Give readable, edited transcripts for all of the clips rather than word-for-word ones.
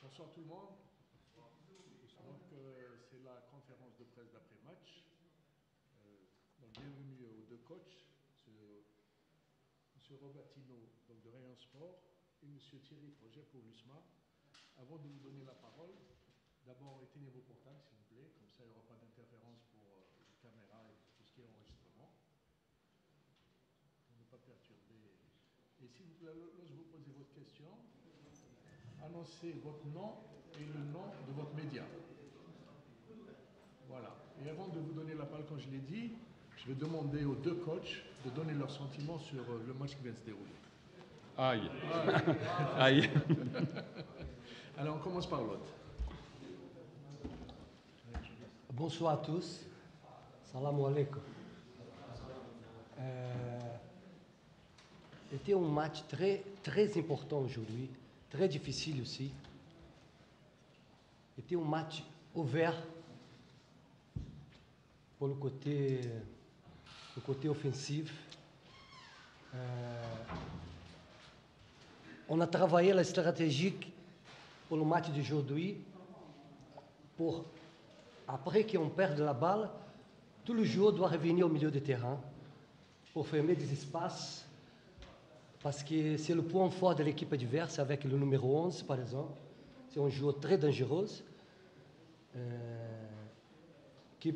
Bonsoir tout le monde. C'est la conférence de presse d'après-match. Bienvenue aux deux coachs, M. Robertino de Rayon Sport et M. Thierry Projet pour l'USMA. Avant de vous donner la parole, d'abord éteignez vos portables s'il vous plaît, comme ça il n'y aura pas d'interférence pour les caméras et tout ce qui est enregistrement. Pour ne pas perturber. Et s'il vous plaît, lorsque vous posez votre question, annoncez votre nom et le nom de votre média. Voilà. Et avant de vous donner la parole, comme je l'ai dit, je vais demander aux deux coachs de donner leurs sentiments sur le match qui vient de se dérouler. Aïe. Aïe. Alors, on commence par l'autre. Bonsoir à tous. Salam alaikum. C'était un match très important aujourd'hui, très difficile aussi. C'était un match ouvert pour le côté offensif. On a travaillé la stratégie pour le match d'aujourd'hui pour, après qu'on perde la balle, tout le joueur doit revenir au milieu du terrain pour fermer des espaces, parce que c'est le point fort de l'équipe adverse avec le numéro 11, par exemple. C'est un joueur très dangereux qui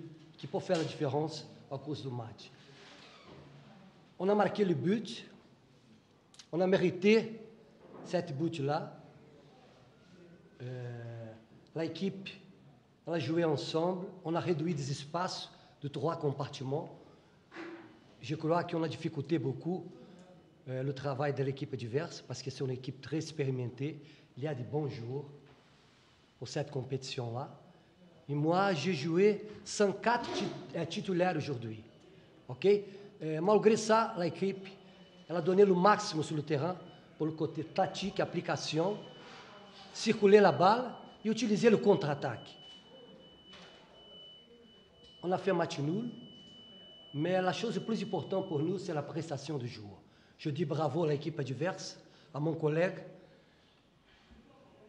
peut faire la différence à cause du match. On a marqué le but, on a mérité cette but-là. L'équipe a joué ensemble, on a réduit des espaces de 3 compartiments. Je crois qu'on a difficulté beaucoup le travail de l'équipe adverse parce que c'est une équipe très expérimentée. Il y a de bons joueurs pour cette compétition-là. Et moi, j'ai joué 104 titulaires aujourd'hui. Okay? Malgré ça, l'équipe elle a donné le maximum sur le terrain pour le côté tactique, application, circuler la balle et utiliser le contre-attaque. On a fait un match nul, mais la chose la plus importante pour nous, c'est la prestation du joueur. Je dis bravo à l'équipe adverse, à mon collègue,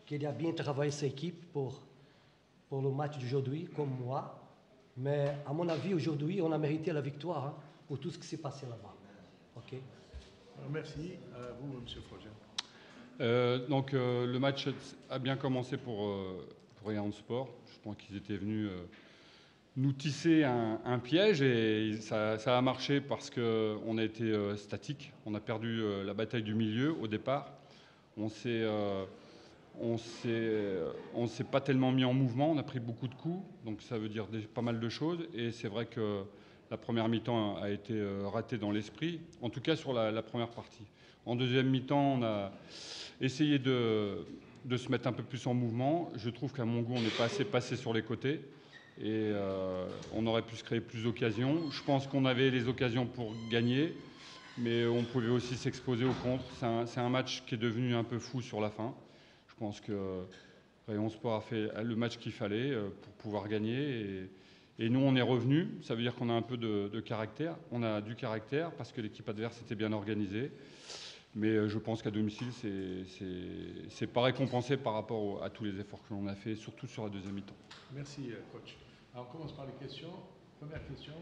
qui a bien travaillé cette équipe pour le match d'aujourd'hui, comme moi. Mais à mon avis, aujourd'hui, on a mérité la victoire pour tout ce qui s'est passé là-bas. Okay? Merci. À vous, M. Froger. Le match a bien commencé pour Rayon Sport. Je pense qu'ils étaient venus nous tisser un piège et ça a marché parce qu'on a été statique. On a perdu la bataille du milieu au départ. On s'est pas tellement mis en mouvement. On a pris beaucoup de coups, donc ça veut dire pas mal de choses. Et c'est vrai que la première mi-temps a été ratée dans l'esprit, en tout cas sur la première partie. En deuxième mi-temps, on a essayé de se mettre un peu plus en mouvement. Je trouve qu'à mon goût, on n'est pas assez passé sur les côtés. Et on aurait pu se créer plus d'occasions. Je pense qu'on avait les occasions pour gagner, mais on pouvait aussi s'exposer au contre. C'est un match qui est devenu un peu fou sur la fin. Je pense que Rayon Sport a fait le match qu'il fallait pour pouvoir gagner. Et nous, on est revenus. Ça veut dire qu'on a un peu de caractère. On a du caractère parce que l'équipe adverse était bien organisée. Mais je pense qu'à domicile, c'est pas récompensé par rapport à tous les efforts que l'on a fait, surtout sur la deuxième mi-temps. Merci, coach. Alors, on commence par les questions. Première question.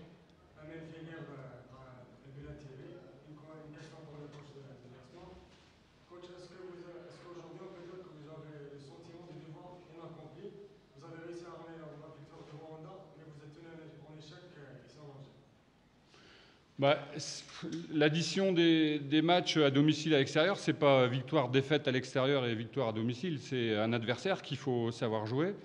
Ahmed Fenner, Bella TV. Une question pour le coach de l'Arsenal. Coach, est-ce qu'aujourd'hui, on peut dire que vous avez le sentiment de devoir inaccompli? Vous avez réussi à ramener la victoire de Rwanda, mais vous êtes tenu en échec et sans danger. L'addition des matchs à domicile et à l'extérieur, c'est pas victoire-défaite à l'extérieur et victoire à domicile, c'est un adversaire qu'il faut savoir jouer.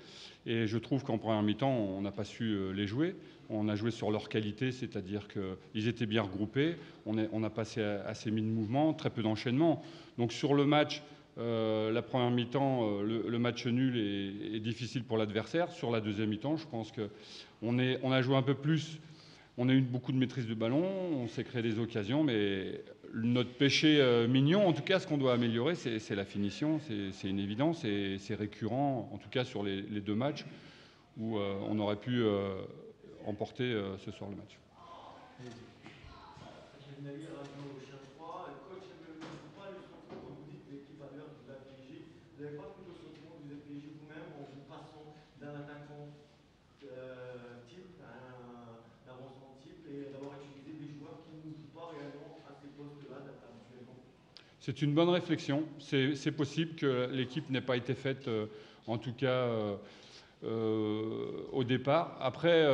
Et je trouve qu'en première mi-temps, on n'a pas su les jouer. On a joué sur leur qualité, c'est-à-dire qu'ils étaient bien regroupés. On a passé assez mis de mouvement, très peu d'enchaînement. Donc sur le match, la première mi-temps, le match nul est difficile pour l'adversaire. Sur la deuxième mi-temps, je pense qu'on a joué un peu plus. On a eu beaucoup de maîtrise de ballon, on s'est créé des occasions, mais notre péché mignon, en tout cas, ce qu'on doit améliorer, c'est la finition. C'est une évidence et c'est récurrent, en tout cas sur les deux matchs où on aurait pu emporter ce soir le match. Coach, vous n'avez pas le sentiment, quand vous dites que l'équipe adverse vous a piégé, vous n'avez pas plutôt le sentiment que vous êtes piégé type, un avancement type, et d'avoir utilisé des joueurs qui ne jouent pas réellement à ces postes-là habituellement? C'est une bonne réflexion. C'est possible que l'équipe n'ait pas été faite, en tout cas au départ. Après,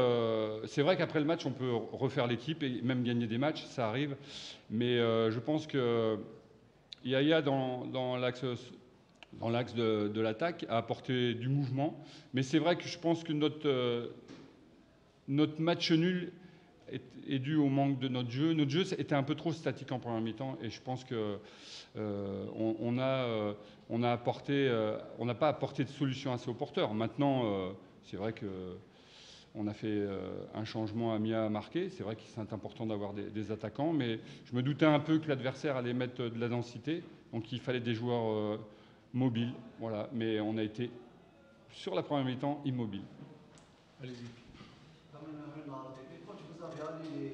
c'est vrai qu'après le match, on peut refaire l'équipe et même gagner des matchs, ça arrive. Mais je pense que Yaya, dans l'axe de l'attaque, a apporté du mouvement. Mais c'est vrai que je pense que notre match nul est dû au manque de notre jeu. Notre jeu était un peu trop statique en première mi-temps et je pense que on n'a pas apporté de solution assez aux porteurs. Maintenant, c'est vrai qu'on a fait un changement. Amia a marqué. C'est vrai que c'est important d'avoir des attaquants, mais je me doutais un peu que l'adversaire allait mettre de la densité, donc il fallait des joueurs mobiles. Voilà. Mais on a été sur la première mi-temps immobile. Allez-y. Quand vous avez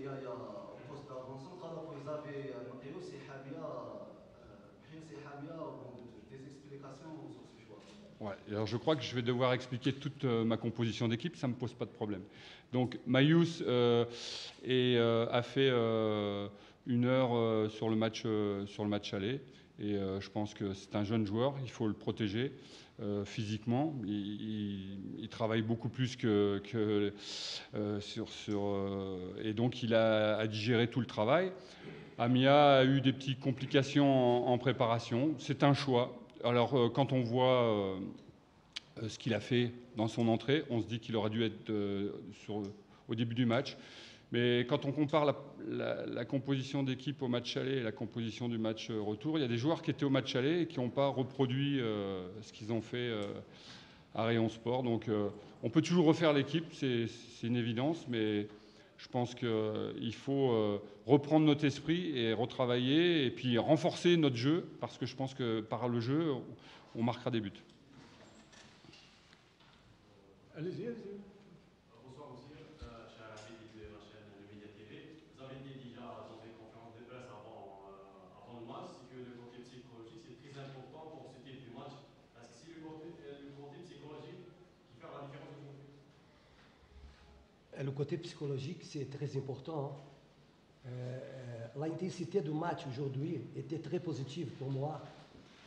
allé au poste d'avant-centre, alors vous avez Rios et Habia des explications sur ce choix. Ouais, alors je crois que je vais devoir expliquer toute ma composition d'équipe, ça ne me pose pas de problème. Donc Mayous a fait 1 heure sur le match aller et je pense que c'est un jeune joueur, il faut le protéger physiquement. Il travaille beaucoup plus et donc il a digéré tout le travail. Amia a eu des petites complications en préparation, c'est un choix. Alors, quand on voit ce qu'il a fait dans son entrée, on se dit qu'il aurait dû être au début du match. Mais quand on compare la composition d'équipe au match aller et la composition du match retour, il y a des joueurs qui étaient au match aller et qui n'ont pas reproduit ce qu'ils ont fait à Rayon Sport. Donc, on peut toujours refaire l'équipe, c'est une évidence, mais je pense qu'il faut reprendre notre esprit et retravailler et puis renforcer notre jeu parce que je pense que par le jeu, on marquera des buts. Allez-y, allez-y. Bonsoir aussi, cher ami de la chaîne de Média TV. Vous avez dit déjà dans une conférence de presse avant le match que le côté psychologique c'est très important pour ce type de match. Est-ce que c'est le côté psychologique qui fait la différence aujourd'hui? Le côté psychologique, c'est très important. L'intensité du match aujourd'hui était très positive pour moi,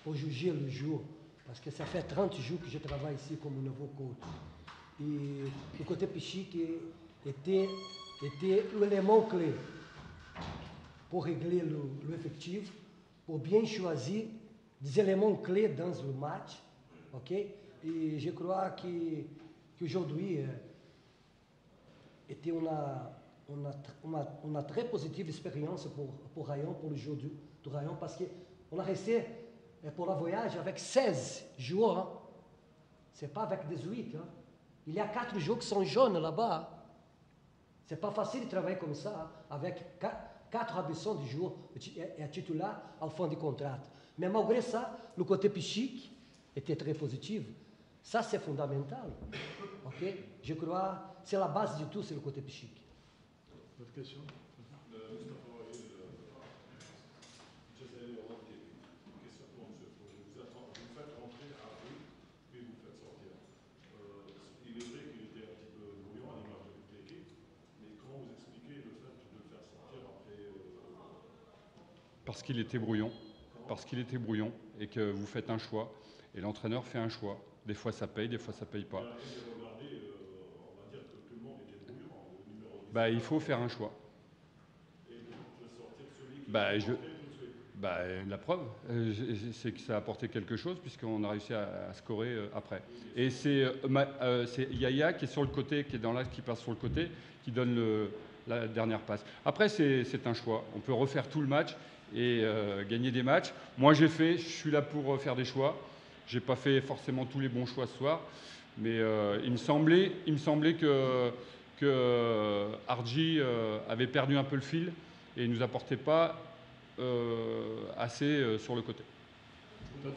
pour juger le jour, parce que ça fait 30 jours que je travaille ici comme nouveau coach. Et le côté psychique était l'élément clé pour régler l'effectif, pour bien choisir des éléments clés dans le match. Ok? Et je crois qu'aujourd'hui, était une très positive expérience pour Rayon, pour le jeu du Rayon, parce qu'on a resté pour le voyage avec 16 joueurs. Hein. Ce n'est pas avec 18. Hein. Il y a 4 joueurs qui sont jeunes là-bas. Ce n'est pas facile de travailler comme ça, hein, avec 4 habitants de joueurs et titulaires en fin de contrat. Mais malgré ça, le côté psychique était très positif. Ça, c'est fondamental. Okay? Je crois que c'est la base de tout, c'est le côté psychique. Votre question? Parce qu'il était brouillon et que vous faites un choix et l'entraîneur fait un choix. Des fois ça paye, des fois ça paye pas. Bah, il faut faire un choix. La preuve, c'est que ça a apporté quelque chose puisqu'on a réussi à scorer après. Et c'est Yaya qui est sur le côté, qui est dans l'axe, qui passe sur le côté, qui donne la dernière passe. Après, c'est un choix. On peut refaire tout le match et gagner des matchs. Moi, je suis là pour faire des choix. J'ai pas fait forcément tous les bons choix ce soir, mais il me semblait que Hardji avait perdu un peu le fil et ne nous apportait pas assez sur le côté. Non,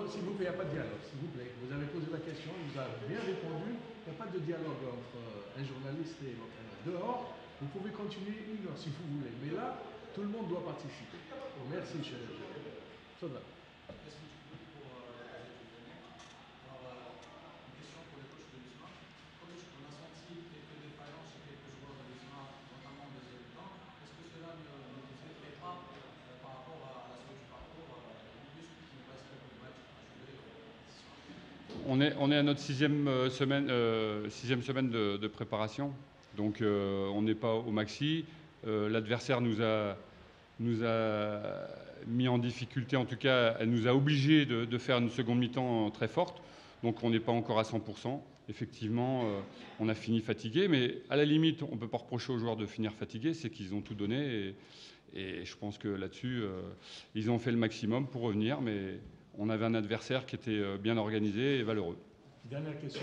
s'il vous plaît, il n'y a pas de dialogue. S'il vous plaît, vous avez posé la question, il vous a bien répondu. Il n'y a pas de dialogue entre un journaliste et l'entraîneur. Dehors, vous pouvez continuer 1 heure si vous voulez, mais là, tout le monde doit participer. Merci, cher. Sodra. Est-ce que tu peux, pour la question pour le coach de l'USMA, coach, on a senti On est à notre sixième semaine de préparation. Donc on n'est pas au maxi. L'adversaire nous a mis en difficulté, en tout cas, elle nous a obligés de faire une seconde mi-temps très forte. Donc on n'est pas encore à 100%. Effectivement, on a fini fatigué, mais à la limite, on ne peut pas reprocher aux joueurs de finir fatigués, c'est qu'ils ont tout donné. Et je pense que là-dessus, ils ont fait le maximum pour revenir, mais on avait un adversaire qui était bien organisé et valeureux. Dernière question.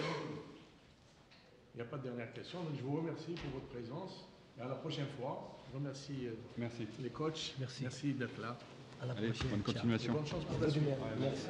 Il n'y a pas de dernière question. Donc je vous remercie pour votre présence. Et à la prochaine fois. Je remercie les coachs. Merci d'être là. À la Allez, prochaine. bonne Ciao. continuation. Bonne chance pour la suite. Merci.